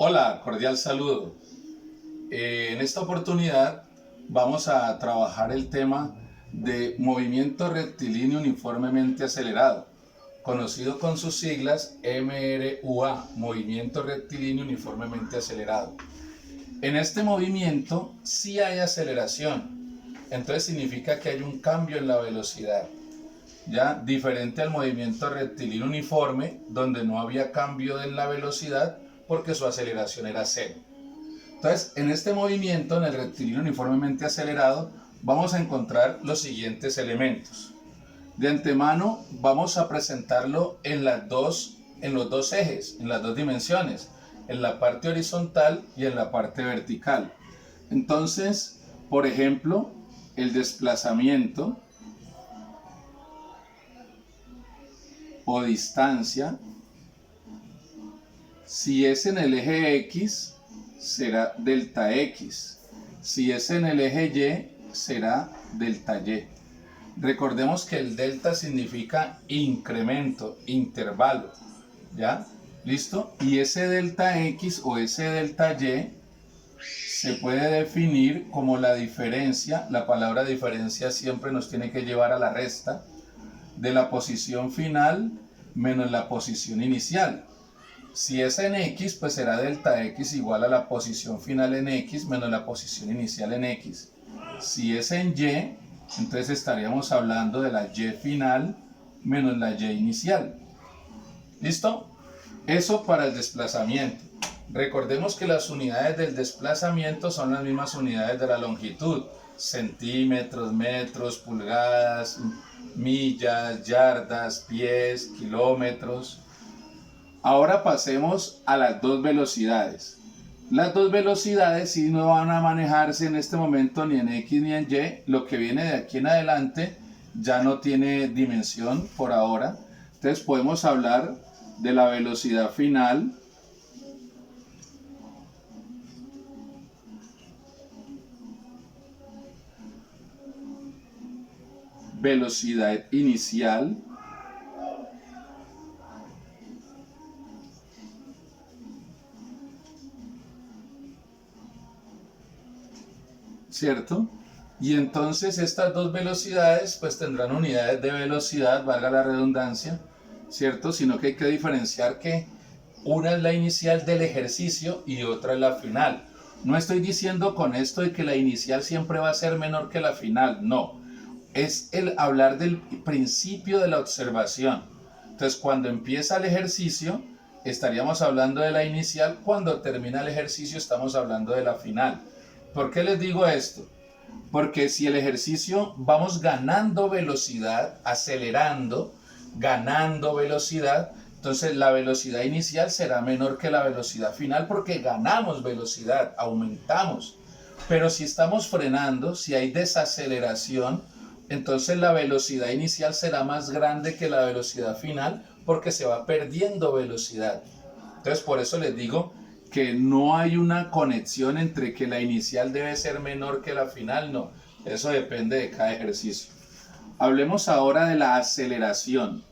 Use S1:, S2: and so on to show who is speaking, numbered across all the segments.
S1: Hola, cordial saludo. En esta oportunidad vamos a trabajar el tema de movimiento rectilíneo uniformemente acelerado, conocido con sus siglas MRUA, movimiento rectilíneo uniformemente acelerado. En este movimiento sí hay aceleración, entonces significa que hay un cambio en la velocidad, ya diferente al movimiento rectilíneo uniforme, donde no había cambio en la velocidad porque su aceleración era cero. Entonces, en este movimiento, en el rectilíneo uniformemente acelerado, vamos a encontrar los siguientes elementos. De antemano, vamos a presentarlo en los dos ejes, en las dos dimensiones, en la parte horizontal y en la parte vertical. Entonces, por ejemplo, el desplazamiento o distancia, si es en el eje X, será delta X. Si es en el eje Y, será delta Y. Recordemos que el delta significa incremento, intervalo, ¿ya? ¿Listo? Y ese delta X o ese delta Y se puede definir como la diferencia. La palabra diferencia siempre nos tiene que llevar a la resta de la posición final menos la posición inicial. Si es en X, pues será delta X igual a la posición final en X menos la posición inicial en X. Si es en Y, entonces estaríamos hablando de la Y final menos la Y inicial. ¿Listo? Eso para el desplazamiento. Recordemos que las unidades del desplazamiento son las mismas unidades de la longitud. Centímetros, metros, pulgadas, millas, yardas, pies, kilómetros. Ahora pasemos a las dos velocidades. Las dos velocidades sí no van a manejarse en este momento ni en X ni en Y. Lo que viene de aquí en adelante ya no tiene dimensión por ahora. Entonces podemos hablar de la velocidad final, velocidad inicial, ¿cierto? Y entonces estas dos velocidades pues tendrán unidades de velocidad, valga la redundancia, ¿cierto? Sino que hay que diferenciar que una es la inicial del ejercicio y otra es la final. No estoy diciendo con esto de que la inicial siempre va a ser menor que la final, no. Es el hablar del principio de la observación. Entonces, cuando empieza el ejercicio, estaríamos hablando de la inicial, cuando termina el ejercicio estamos hablando de la final. ¿Por qué les digo esto? Porque si el ejercicio vamos ganando velocidad, acelerando, ganando velocidad, entonces la velocidad inicial será menor que la velocidad final porque ganamos velocidad, aumentamos. Pero si estamos frenando, si hay desaceleración, entonces la velocidad inicial será más grande que la velocidad final porque se va perdiendo velocidad. Entonces por eso les digo que no hay una conexión entre que la inicial debe ser menor que la final, no. Eso depende de cada ejercicio. Hablemos ahora de la aceleración.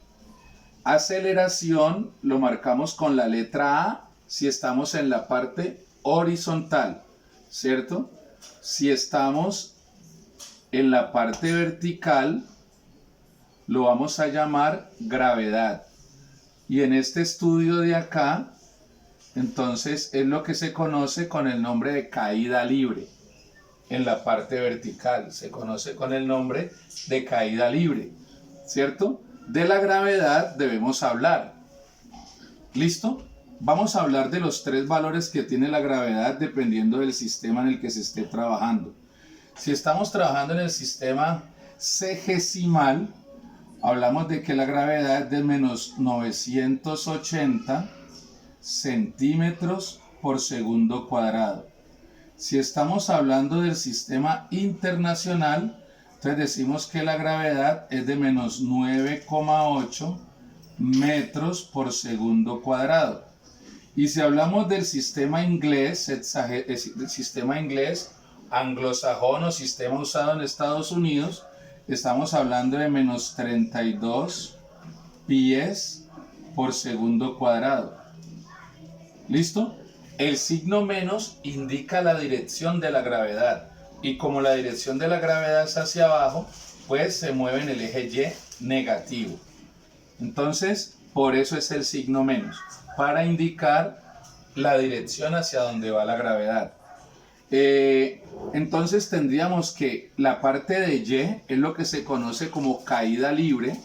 S1: Aceleración lo marcamos con la letra A si estamos en la parte horizontal, ¿cierto? Si estamos en la parte vertical, lo vamos a llamar gravedad. Y en este estudio de acá, entonces es lo que se conoce con el nombre de caída libre. En la parte vertical se conoce con el nombre de caída libre, ¿cierto? De la gravedad debemos hablar. ¿Listo? Vamos a hablar de los tres valores que tiene la gravedad dependiendo del sistema en el que se esté trabajando. Si estamos trabajando en el sistema segesimal, hablamos de que la gravedad es de menos 980 centímetros por segundo cuadrado. Si estamos hablando del sistema internacional, entonces decimos que la gravedad es de menos 9,8 metros por segundo cuadrado. Y si hablamos del sistema inglés, el sistema inglés anglosajón o sistema usado en Estados Unidos, estamos hablando de menos 32 pies por segundo cuadrado. ¿Listo? El signo menos indica la dirección de la gravedad y como la dirección de la gravedad es hacia abajo, pues se mueve en el eje Y negativo. Entonces, por eso es el signo menos, para indicar la dirección hacia donde va la gravedad. Entonces tendríamos que la parte de Y es lo que se conoce como caída libre.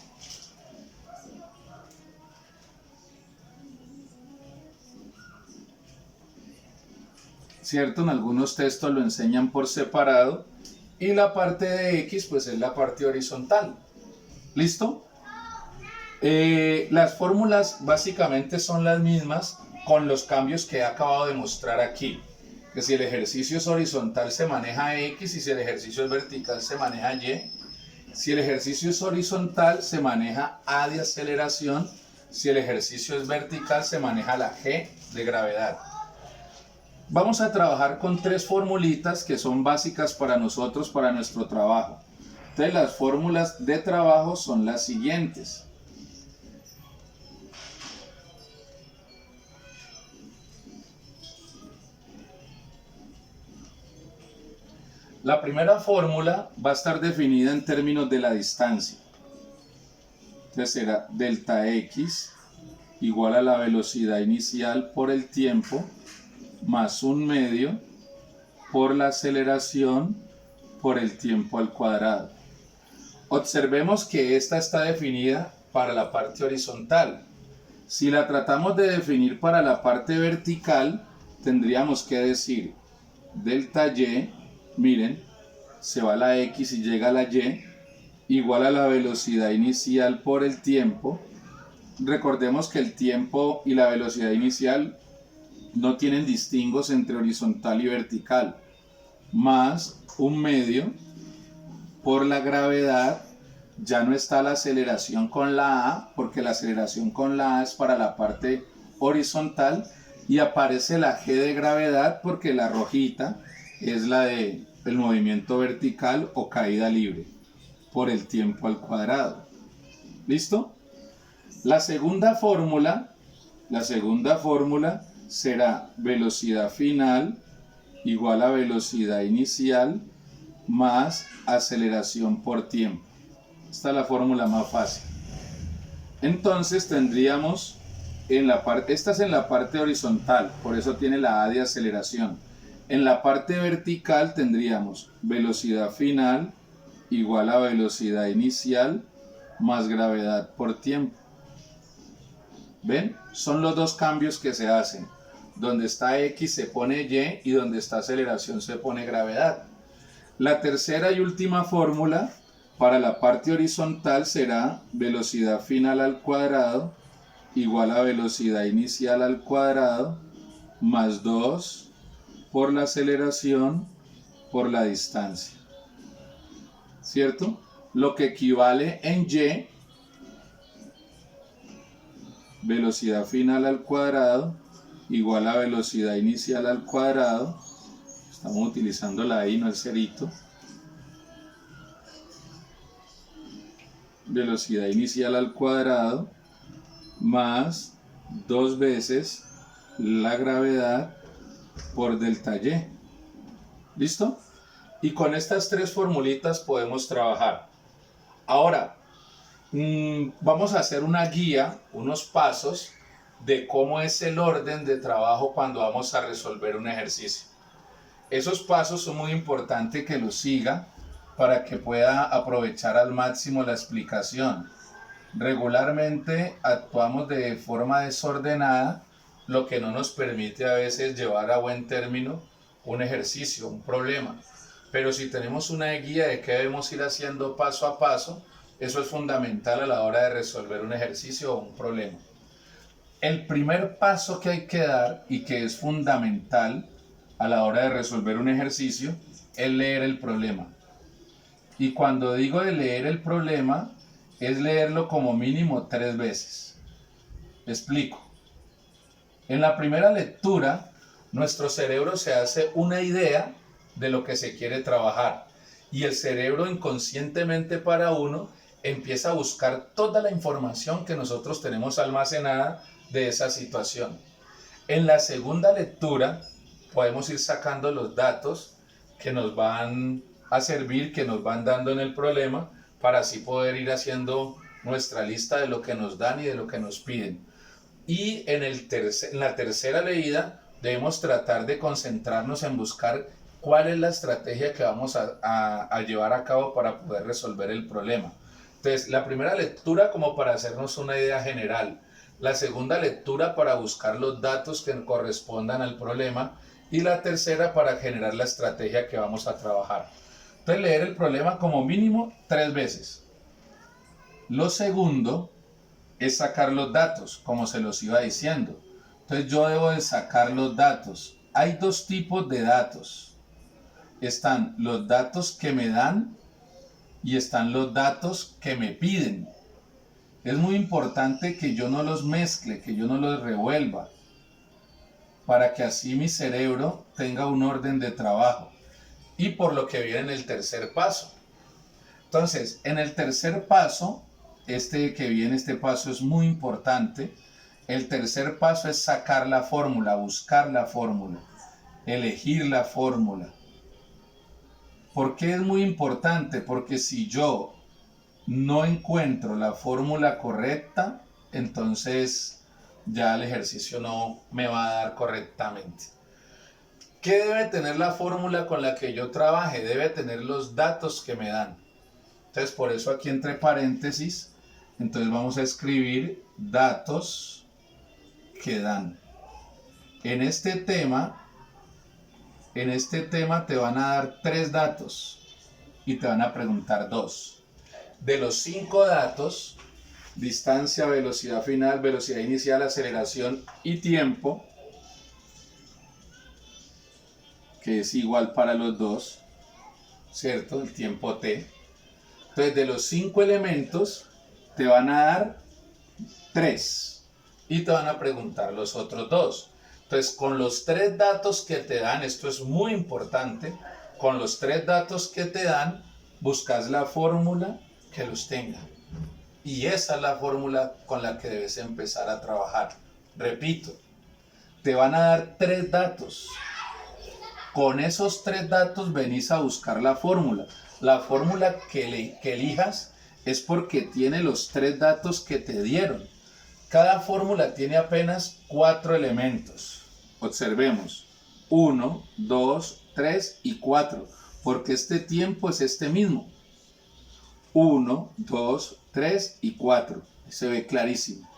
S1: ¿Cierto? En algunos textos lo enseñan por separado. Y la parte de X pues es la parte horizontal. ¿Listo? Las fórmulas básicamente son las mismas con los cambios que he acabado de mostrar aquí. Que si el ejercicio es horizontal se maneja X y si el ejercicio es vertical se maneja Y. Si el ejercicio es horizontal se maneja A de aceleración. Si el ejercicio es vertical se maneja la G de gravedad. Vamos a trabajar con tres formulitas que son básicas para nosotros, para nuestro trabajo. Entonces las fórmulas de trabajo son las siguientes. La primera fórmula va a estar definida en términos de la distancia. Entonces será delta X igual a la velocidad inicial por el tiempo más 1/2 por la aceleración por el tiempo al cuadrado. Observemos que esta está definida para la parte horizontal. Si la tratamos de definir para la parte vertical, tendríamos que decir delta Y, miren, se va la X y llega la Y, igual a la velocidad inicial por el tiempo. Recordemos que el tiempo y la velocidad inicial no tienen distingos entre horizontal y vertical, más 1/2 por la gravedad. Ya no está la aceleración con la A, porque la aceleración con la A es para la parte horizontal, y aparece la G de gravedad porque la rojita es la de el movimiento vertical o caída libre por el tiempo al cuadrado. ¿Listo? La segunda fórmula será velocidad final igual a velocidad inicial más aceleración por tiempo. Esta es la fórmula más fácil. Entonces tendríamos esta es en la parte horizontal, por eso tiene la A de aceleración. En la parte vertical tendríamos velocidad final igual a velocidad inicial más gravedad por tiempo. ¿Ven? Son los dos cambios que se hacen. Donde está X se pone Y y donde está aceleración se pone gravedad. La tercera y última fórmula para la parte horizontal será velocidad final al cuadrado igual a velocidad inicial al cuadrado más 2 por la aceleración por la distancia. ¿Cierto? Lo que equivale en Y, velocidad final al cuadrado igual a velocidad inicial al cuadrado. Estamos utilizando la I, no el cerito. Velocidad inicial al cuadrado más 2 veces la gravedad por delta Y. ¿Listo? Y con estas tres formulitas podemos trabajar. Ahora, vamos a hacer una guía, unos pasos de cómo es el orden de trabajo cuando vamos a resolver un ejercicio. Esos pasos son muy importantes que los siga para que pueda aprovechar al máximo la explicación. Regularmente actuamos de forma desordenada, lo que no nos permite a veces llevar a buen término un ejercicio, un problema. Pero si tenemos una guía de qué debemos ir haciendo paso a paso, eso es fundamental a la hora de resolver un ejercicio o un problema. El primer paso que hay que dar y que es fundamental a la hora de resolver un ejercicio es leer el problema. Y cuando digo de leer el problema, es leerlo como mínimo 3 veces. Explico. En la primera lectura, nuestro cerebro se hace una idea de lo que se quiere trabajar. Y el cerebro inconscientemente para uno empieza a buscar toda la información que nosotros tenemos almacenada de esa situación. En la segunda lectura podemos ir sacando los datos que nos van a servir, que nos van dando en el problema, para así poder ir haciendo nuestra lista de lo que nos dan y de lo que nos piden. Y en la tercera leída debemos tratar de concentrarnos en buscar cuál es la estrategia que vamos a llevar a cabo para poder resolver el problema. Entonces, la primera lectura como para hacernos una idea general, la segunda lectura para buscar los datos que correspondan al problema y la tercera para generar la estrategia que vamos a trabajar. Entonces, leer el problema como mínimo 3 veces. Lo segundo es sacar los datos, como se los iba diciendo. Entonces yo debo de sacar los datos. Hay dos tipos de datos. Están los datos que me dan y están los datos que me piden. Es muy importante que yo no los mezcle, que yo no los revuelva, para que así mi cerebro tenga un orden de trabajo. Y por lo que viene en el tercer paso. Entonces, en el tercer paso, este paso es muy importante. El tercer paso es sacar la fórmula, buscar la fórmula, elegir la fórmula. ¿Por qué es muy importante? Porque si yo no encuentro la fórmula correcta, entonces ya el ejercicio no me va a dar correctamente. ¿Qué debe tener la fórmula con la que yo trabaje? Debe tener los datos que me dan. Entonces, por eso aquí entre paréntesis, entonces vamos a escribir datos que dan. En este tema te van a dar 3 datos y te van a preguntar 2. De los 5 datos, distancia, velocidad final, velocidad inicial, aceleración y tiempo, que es igual para los dos, ¿cierto? El tiempo t. Entonces, de los 5 elementos, te van a dar 3 y te van a preguntar los otros 2. Entonces, con los 3 datos que te dan, esto es muy importante, con los 3 datos que te dan, buscas la fórmula que los tenga. Y esa es la fórmula con la que debes empezar a trabajar. Repito, te van a dar 3 datos. Con esos 3 datos venís a buscar la fórmula. La fórmula que elijas es porque tiene los 3 datos que te dieron. Cada fórmula tiene apenas 4 elementos. Observemos. 1, 2, 3 y 4. Porque este tiempo es este mismo. 1, 2, 3 y 4. Se ve clarísimo.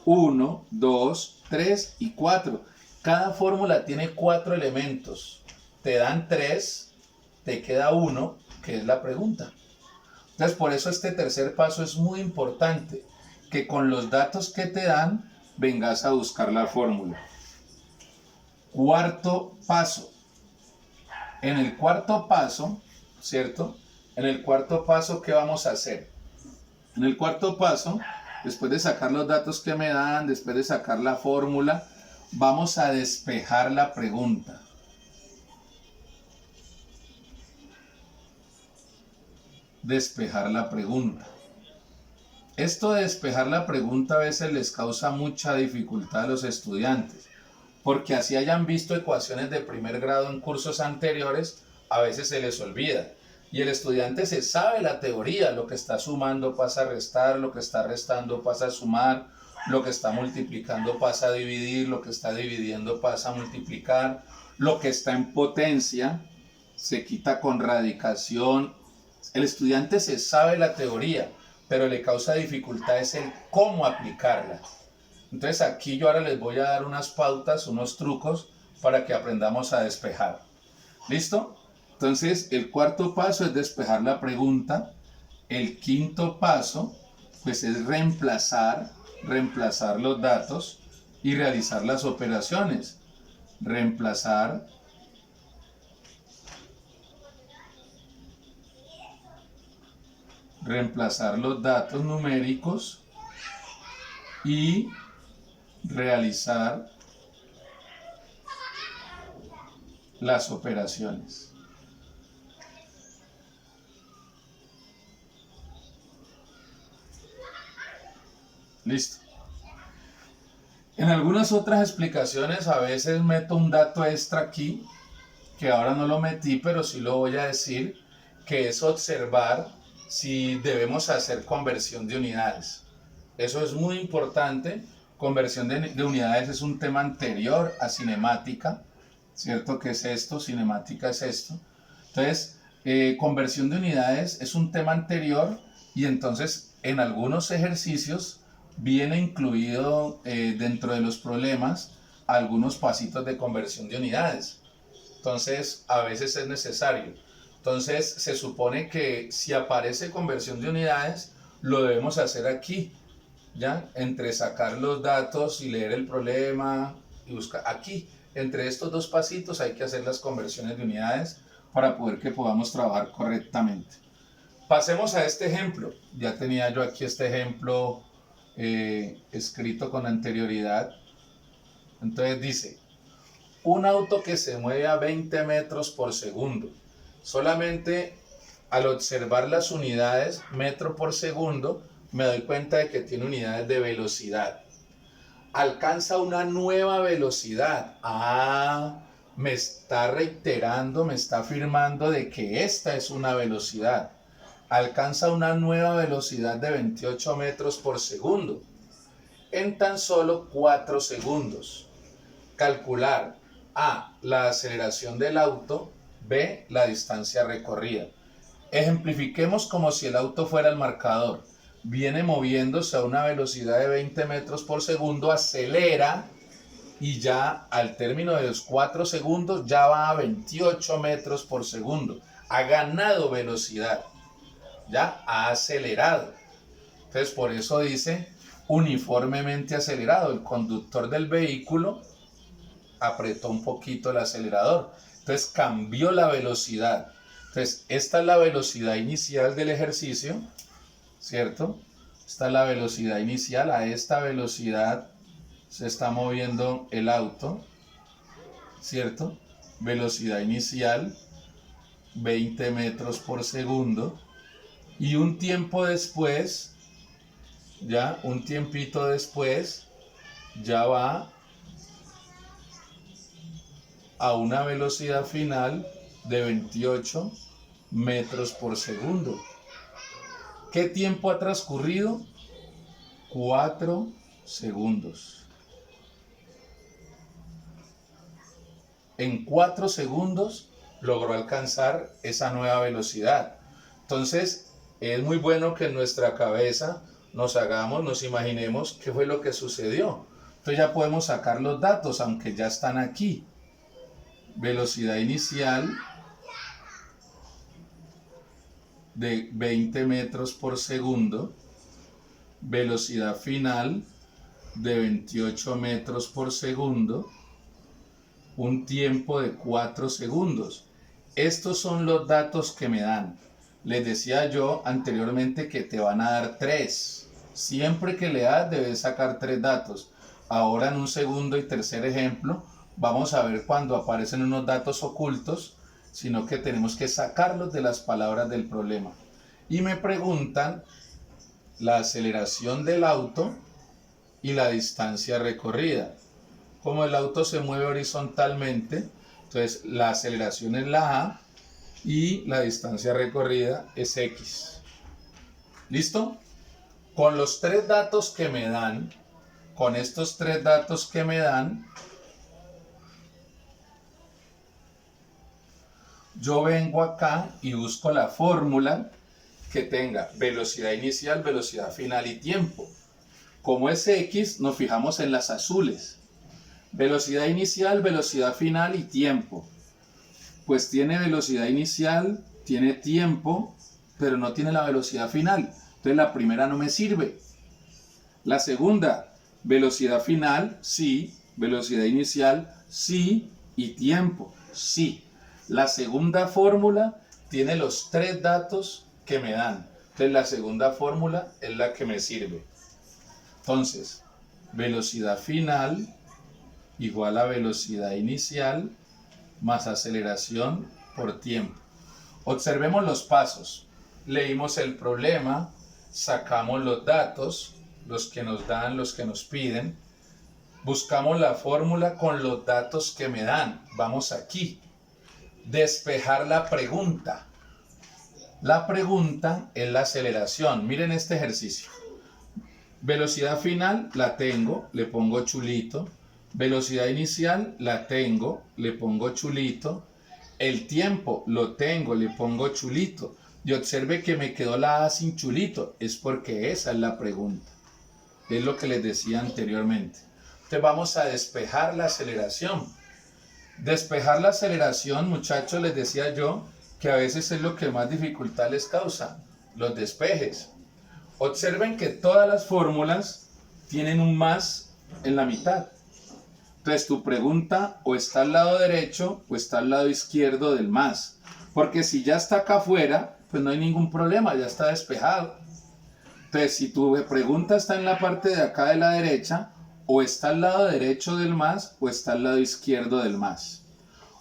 S1: 1, 2, 3 y 4. Cada fórmula tiene 4 elementos. Te dan 3, te queda 1, que es la pregunta. Entonces, por eso este tercer paso es muy importante, que con los datos que te dan, vengas a buscar la fórmula. Cuarto paso. En el cuarto paso, ¿cierto? En el cuarto paso, ¿qué vamos a hacer? En el cuarto paso, después de sacar los datos que me dan, después de sacar la fórmula, vamos a despejar la pregunta. Despejar la pregunta. Esto de despejar la pregunta a veces les causa mucha dificultad a los estudiantes, porque así hayan visto ecuaciones de primer grado en cursos anteriores, a veces se les olvida. Y el estudiante se sabe la teoría, lo que está sumando pasa a restar, lo que está restando pasa a sumar, lo que está multiplicando pasa a dividir, lo que está dividiendo pasa a multiplicar, lo que está en potencia se quita con radicación. El estudiante se sabe la teoría, pero le causa dificultades el cómo aplicarla. Entonces aquí yo ahora les voy a dar unas pautas, unos trucos para que aprendamos a despejar. ¿Listo? Entonces el cuarto paso es despejar la pregunta. El quinto paso pues es reemplazar los datos y realizar las operaciones. Reemplazar los datos numéricos y realizar las operaciones. Listo. En algunas otras explicaciones a veces meto un dato extra aquí, que ahora no lo metí, pero sí lo voy a decir, que es observar si debemos hacer conversión de unidades. Eso es muy importante. Conversión de unidades es un tema anterior a cinemática, ¿cierto? ¿Qué es esto? Cinemática es esto. Entonces, conversión de unidades es un tema anterior y entonces en algunos ejercicios viene incluido dentro de los problemas algunos pasitos de conversión de unidades. Entonces, a veces es necesario. Entonces, se supone que si aparece conversión de unidades, lo debemos hacer aquí, ¿ya? Entre sacar los datos y leer el problema y buscar aquí. Entre estos dos pasitos hay que hacer las conversiones de unidades para poder que podamos trabajar correctamente. Pasemos a este ejemplo. Ya tenía yo aquí este ejemplo escrito con anterioridad. Entonces dice, un auto que se mueve a 20 metros por segundo. Solamente al observar las unidades metro por segundo me doy cuenta de que tiene unidades de velocidad. Alcanza una nueva velocidad. Me está reiterando, me está afirmando de que esta es una velocidad. Alcanza una nueva velocidad de 28 metros por segundo en tan solo 4 segundos. Calcular A, la aceleración del auto, B, la distancia recorrida. Ejemplifiquemos como si el auto fuera el marcador. Viene moviéndose a una velocidad de 20 metros por segundo, acelera y ya al término de los 4 segundos ya va a 28 metros por segundo. Ha ganado velocidad, ya ha acelerado. Entonces por eso dice uniformemente acelerado. El conductor del vehículo apretó un poquito el acelerador. Entonces cambió la velocidad. Entonces esta es la velocidad inicial del ejercicio, ¿cierto? Esta es la velocidad inicial. A esta velocidad se está moviendo el auto, ¿cierto? Velocidad inicial, 20 metros por segundo. Y un tiempo después, ya un tiempito después, ya va a una velocidad final de 28 metros por segundo. ¿Qué tiempo ha transcurrido? 4 segundos. En 4 segundos logró alcanzar esa nueva velocidad. Entonces, es muy bueno que en nuestra cabeza nos imaginemos qué fue lo que sucedió. Entonces ya podemos sacar los datos, aunque ya están aquí. Velocidad inicial de 20 metros por segundo, velocidad final de 28 metros por segundo, un tiempo de 4 segundos. Estos son los datos que me dan. Les decía yo anteriormente que te van a dar 3. Siempre que le das debes sacar 3 datos. Ahora en un segundo y tercer ejemplo vamos a ver cuando aparecen unos datos ocultos, sino que tenemos que sacarlos de las palabras del problema. Y me preguntan la aceleración del auto y la distancia recorrida. Como el auto se mueve horizontalmente, entonces la aceleración es la A y la distancia recorrida es X. ¿Listo? Con los 3 datos que me dan, con estos 3 datos que me dan, yo vengo acá y busco la fórmula que tenga velocidad inicial, velocidad final y tiempo. Como es X, nos fijamos en las azules. Velocidad inicial, velocidad final y tiempo. Pues tiene velocidad inicial, tiene tiempo, pero no tiene la velocidad final. Entonces la primera no me sirve. La segunda, velocidad final, sí. Velocidad inicial, sí. Y tiempo, sí. La segunda fórmula tiene los 3 datos que me dan. Entonces la segunda fórmula es la que me sirve. Entonces, velocidad final igual a velocidad inicial más aceleración por tiempo. Observemos los pasos. Leímos el problema, sacamos los datos, los que nos dan, los que nos piden. Buscamos la fórmula con los datos que me dan. Vamos aquí. Despejar la pregunta. La pregunta es la aceleración. Miren este ejercicio. Velocidad final la tengo, le pongo chulito. Velocidad inicial la tengo, le pongo chulito. El tiempo lo tengo, le pongo chulito. Y observe que me quedó la A sin chulito. Es porque esa es la pregunta. Es lo que les decía anteriormente. Entonces vamos a despejar la aceleración. Despejar la aceleración, muchachos, les decía yo que a veces es lo que más dificultad les causa, los despejes. Observen que todas las fórmulas tienen un más en la mitad. Entonces tu pregunta o está al lado derecho o está al lado izquierdo del más. Porque si ya está acá afuera, pues no hay ningún problema, ya está despejado. Entonces si tu pregunta está en la parte de acá de la derecha, o está al lado derecho del más o está al lado izquierdo del más.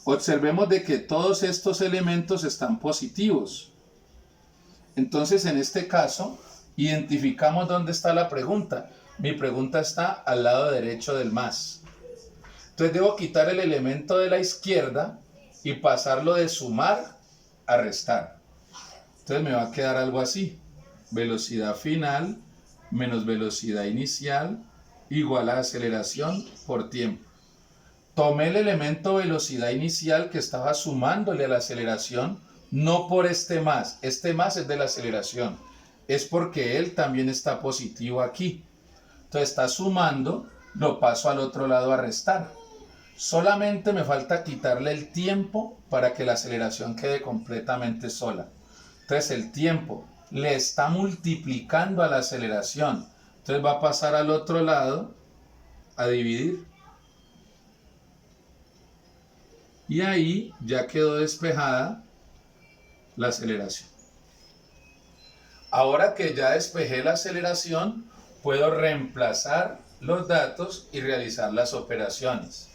S1: Observemos de que todos estos elementos están positivos. Entonces en este caso identificamos dónde está la pregunta. Mi pregunta está al lado derecho del más. Entonces debo quitar el elemento de la izquierda y pasarlo de sumar a restar. Entonces me va a quedar algo así. Velocidad final menos velocidad inicial igual a aceleración por tiempo. Tomé el elemento velocidad inicial que estaba sumándole a la aceleración, no por este más es de la aceleración, es porque él también está positivo aquí. Entonces está sumando, lo paso al otro lado a restar. Solamente me falta quitarle el tiempo para que la aceleración quede completamente sola. Entonces el tiempo le está multiplicando a la aceleración. Entonces va a pasar al otro lado a dividir. Y ahí ya quedó despejada la aceleración. Ahora que ya despejé la aceleración, puedo reemplazar los datos y realizar las operaciones.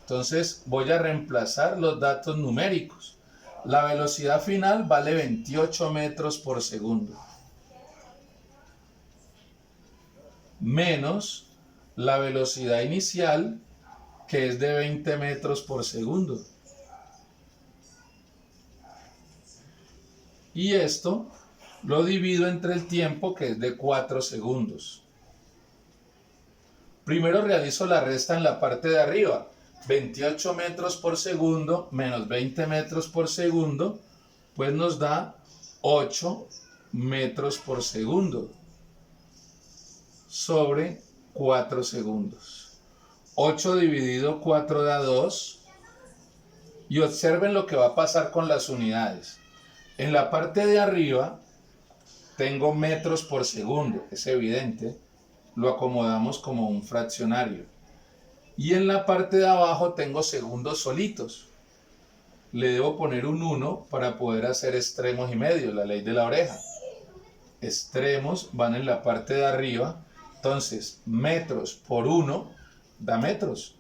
S1: Entonces voy a reemplazar los datos numéricos. La velocidad final vale 28 metros por segundo. Menos la velocidad inicial, que es de 20 metros por segundo. Y esto lo divido entre el tiempo, que es de 4 segundos. Primero realizo la resta en la parte de arriba. 28 metros por segundo menos 20 metros por segundo, pues nos da 8 metros por segundo sobre 4 segundos. 8 dividido 4 da 2. Y observen lo que va a pasar con las unidades. En la parte de arriba tengo metros por segundo, es evidente. Lo acomodamos como un fraccionario. Y en la parte de abajo tengo segundos solitos. Le debo poner un 1 para poder hacer extremos y medios, la ley de la oreja. Extremos van en la parte de arriba. Entonces, metros por 1 da metros.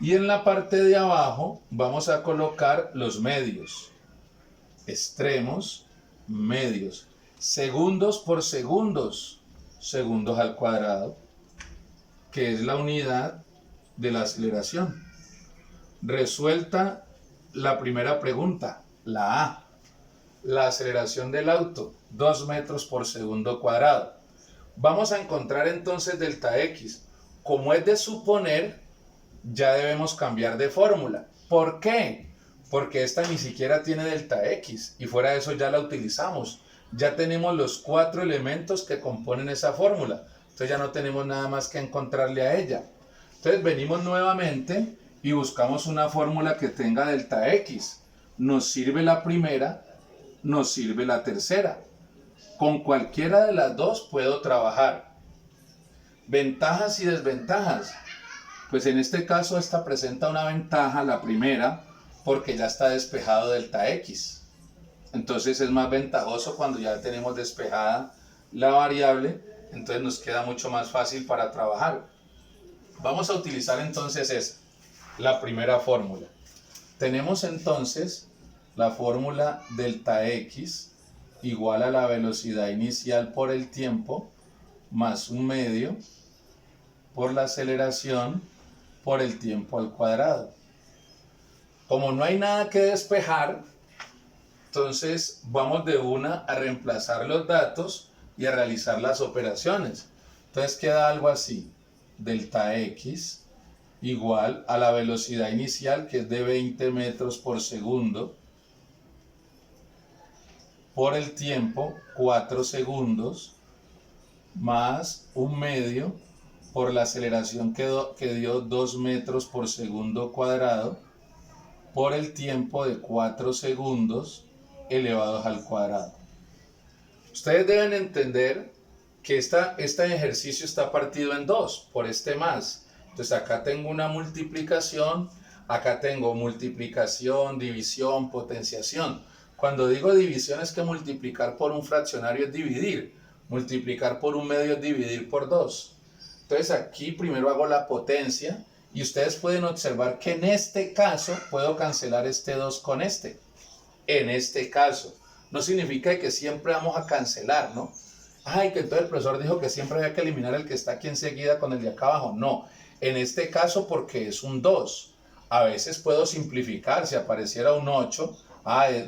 S1: Y en la parte de abajo vamos a colocar los medios. Extremos, medios. Segundos por segundos. Segundos al cuadrado, que es la unidad de la aceleración. Resuelta la primera pregunta, la A. La aceleración del auto, 2 metros por segundo cuadrado. Vamos a encontrar entonces delta X. Como es de suponer, ya debemos cambiar de fórmula. ¿Por qué? Porque esta ni siquiera tiene delta X y fuera de eso ya la utilizamos. Ya tenemos los 4 elementos que componen esa fórmula. Entonces ya no tenemos nada más que encontrarle a ella. Entonces venimos nuevamente y buscamos una fórmula que tenga delta X. Nos sirve la primera, nos sirve la tercera. Con cualquiera de las dos puedo trabajar. Ventajas y desventajas. Pues en este caso esta presenta una ventaja, la primera, porque ya está despejado delta X. Entonces es más ventajoso cuando ya tenemos despejada la variable, entonces nos queda mucho más fácil para trabajar. Vamos a utilizar entonces esa, la primera fórmula. Tenemos entonces la fórmula delta X igual a la velocidad inicial por el tiempo más 1/2 por la aceleración por el tiempo al cuadrado. Como no hay nada que despejar, entonces vamos de una a reemplazar los datos y a realizar las operaciones. Entonces queda algo así: delta x igual a la velocidad inicial, que es de 20 metros por segundo, por el tiempo 4 segundos, más 1/2 por la aceleración que dio 2 metros por segundo cuadrado, por el tiempo de 4 segundos elevados al cuadrado. Ustedes deben entender que este ejercicio está partido en dos, por este más. Entonces acá tengo una multiplicación, acá tengo multiplicación, división, potenciación. Cuando digo división es que multiplicar por un fraccionario es dividir, multiplicar por 1/2 es dividir por 2. Entonces aquí primero hago la potencia y ustedes pueden observar que en este caso puedo cancelar este 2 con este. En este caso. No significa que siempre vamos a cancelar, ¿no? Ay, que entonces el profesor dijo que siempre había que eliminar el que está aquí enseguida con el de acá abajo. No, en este caso porque es un 2. A veces puedo simplificar, si apareciera un 8,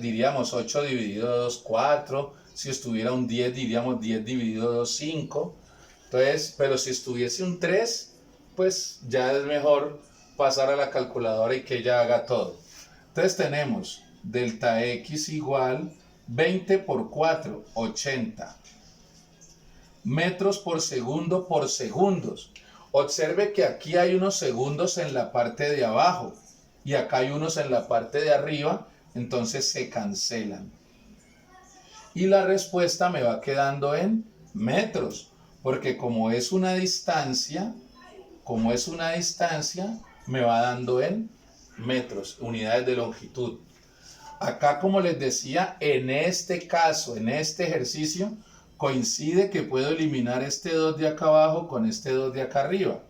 S1: diríamos 8 dividido 2, 4. Si estuviera un 10, diríamos 10 dividido 2, 5. Entonces, pero si estuviese un 3, pues ya es mejor pasar a la calculadora y que ella haga todo. Entonces tenemos delta x igual 20 por 4, 80 metros por segundo por segundos. Observe que aquí hay unos segundos en la parte de abajo y acá hay unos en la parte de arriba, entonces se cancelan. Y la respuesta me va quedando en metros, porque como es una distancia, me va dando en metros, unidades de longitud. Acá, como les decía, en este caso, en este ejercicio, coincide que puedo eliminar este 2 de acá abajo con este 2 de acá arriba.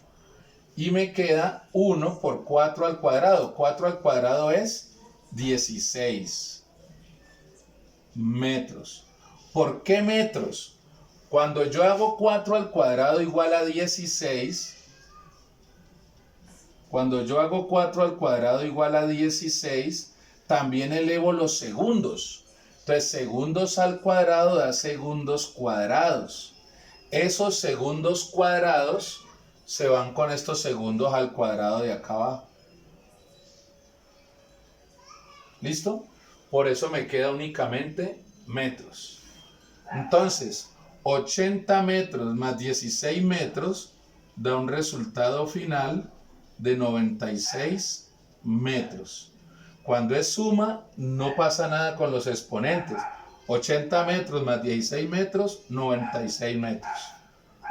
S1: Y me queda 1 por 4 al cuadrado. 4 al cuadrado es 16 metros. ¿Por qué metros? Cuando yo hago 4 al cuadrado igual a 16, también elevo los segundos. Entonces, segundos al cuadrado da segundos cuadrados. Esos segundos cuadrados se van con estos segundos al cuadrado de acá abajo. ¿Listo? Por eso me queda únicamente metros. Entonces, 80 metros más 16 metros da un resultado final de 96 metros. Cuando es suma, no pasa nada con los exponentes. 80 metros más 16 metros, 96 metros.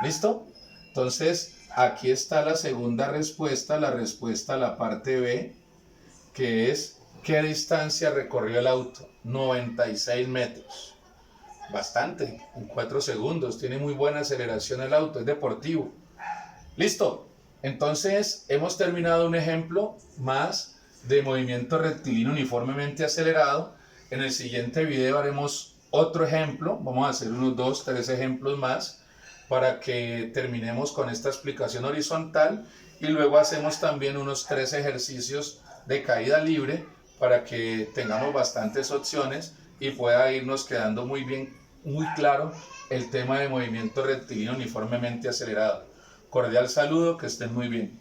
S1: ¿Listo? Entonces, aquí está la segunda respuesta, la respuesta a la parte B, que es ¿qué distancia recorrió el auto? 96 metros. Bastante, en 4 segundos. Tiene muy buena aceleración el auto, es deportivo. ¿Listo? Entonces, hemos terminado un ejemplo más de movimiento rectilíneo uniformemente acelerado. En el siguiente video haremos otro ejemplo. Vamos a hacer unos 2, 3 ejemplos más para que terminemos con esta explicación horizontal y luego hacemos también unos 3 ejercicios de caída libre para que tengamos bastantes opciones y pueda irnos quedando muy bien, muy claro el tema de movimiento rectilíneo uniformemente acelerado. Cordial saludo, que estén muy bien.